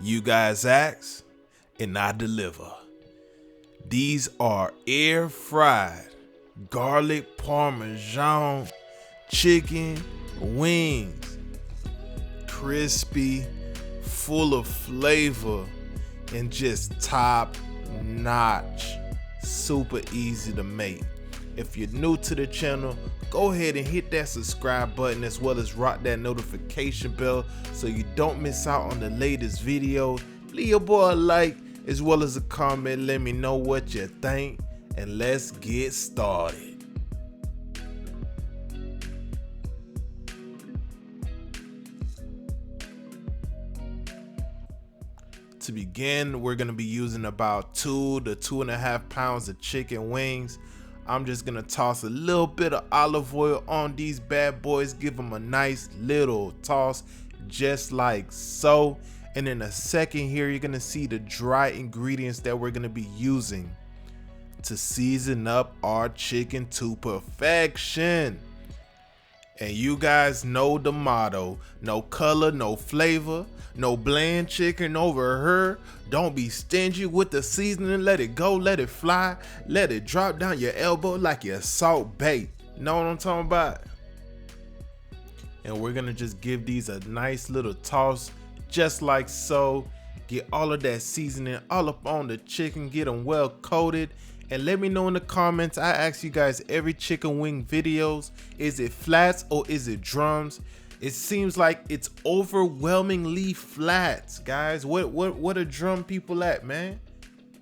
You guys ask, and I deliver. These are air fried garlic Parmesan chicken wings. Crispy, full of flavor, and just top notch. Super easy to make. If you're new to the channel, go ahead and hit that subscribe button as well as rock that notification bell so you don't miss out on the latest videos. Leave your boy a like as well as a comment. Let me know what you think, and let's get started. To begin, we're gonna be using about 2 to 2.5 pounds of chicken wings. I'm just gonna toss a little bit of olive oil on these bad boys, give them a nice little toss just like so. And in a second here, you're gonna see the dry ingredients that we're gonna be using to season up our chicken to perfection. And you guys know the motto: no color, no flavor, no bland chicken over here. Don't be stingy with the seasoning. Let it go, let it fly, let it drop down your elbow like your salt bait. Know what I'm talking about? And we're gonna just give these a nice little toss just like so. Get all of that seasoning all up on the chicken, get them well coated. And let me know in the comments. I ask you guys every chicken wing videos, is it flats or is it drums? It seems like it's overwhelmingly flats, guys. What are drum people at, man?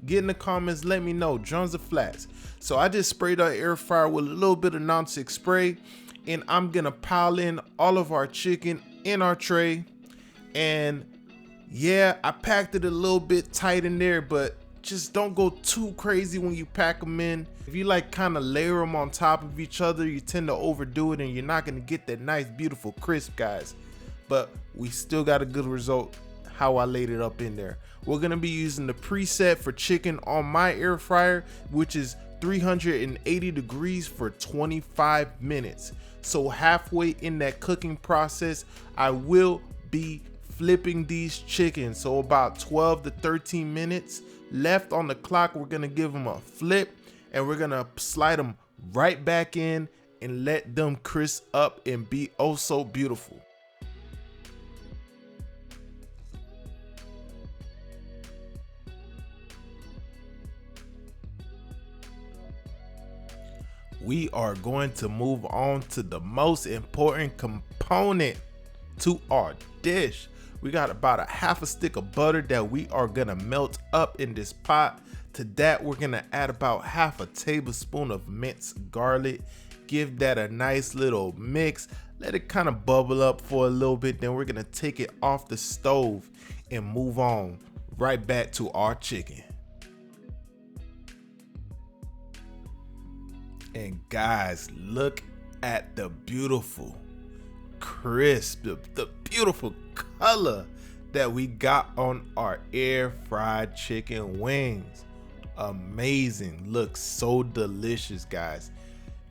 Get in the comments, let me know, drums or flats. So I just sprayed our air fryer with a little bit of non-stick spray, and I'm gonna pile in all of our chicken in our tray. And yeah, I packed it a little bit tight in there, but just don't go too crazy when you pack them in. If you like kind of layer them on top of each other, you tend to overdo it and you're not gonna get that nice beautiful crisp, guys. But we still got a good result how I laid it up in there. We're gonna be using the preset for chicken on my air fryer, which is 380 degrees for 25 minutes. So halfway in that cooking process, I will be flipping these chickens. So about 12 to 13 minutes left on the clock. We're gonna give them a flip and we're gonna slide them right back in and let them crisp up and be oh so beautiful. We are going to move on to the most important component to our dish. We got about a half a stick of butter that we are gonna melt up in this pot. To that, we're gonna add about half a tablespoon of minced garlic. Give that a nice little mix. Let it kind of bubble up for a little bit. Then we're gonna take it off the stove and move on right back to our chicken. And guys, look at the beautiful crisp, the beautiful color that we got on our air fried chicken wings. Amazing, looks so delicious, guys.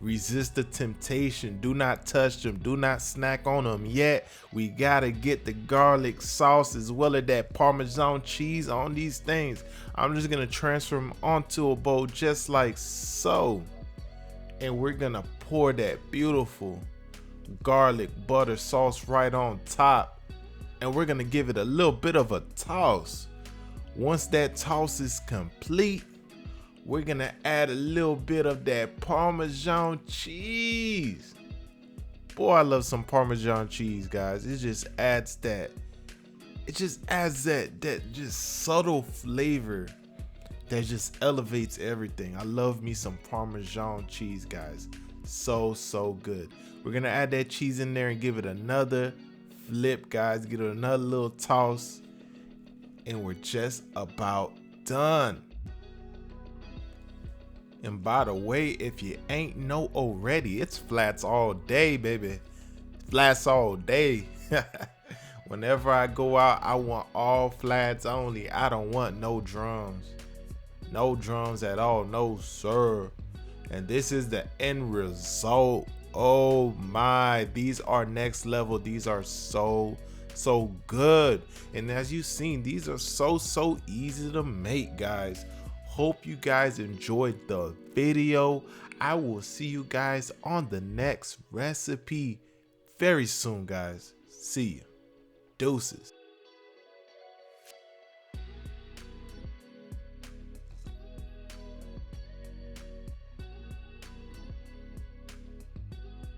Resist the temptation, do not touch them, do not snack on them yet. We gotta get the garlic sauce as well as that Parmesan cheese on these things. I'm just gonna transfer them onto a bowl just like so, and we're gonna pour that beautiful garlic butter sauce right on top, and we're gonna give it a little bit of a toss. Once that toss is complete, we're gonna add a little bit of that Parmesan cheese. Boy, I love some Parmesan cheese, guys. It just adds that just subtle flavor that just elevates everything. I love me some Parmesan cheese, guys. So good. We're gonna add that cheese in there and give it another flip, guys. Give it another little toss, and we're just about done. And by the way, if you ain't know already, it's flats all day, baby. Flats all day. Whenever I go out, I want all flats only. I don't want no drums. No drums at all, no sir. And this is the end result. Oh my, these are next level. These are so so good. And as you've seen, these are so easy to make, guys. Hope you guys enjoyed the video. I will see you guys on the next recipe very soon, guys. See you. Deuces.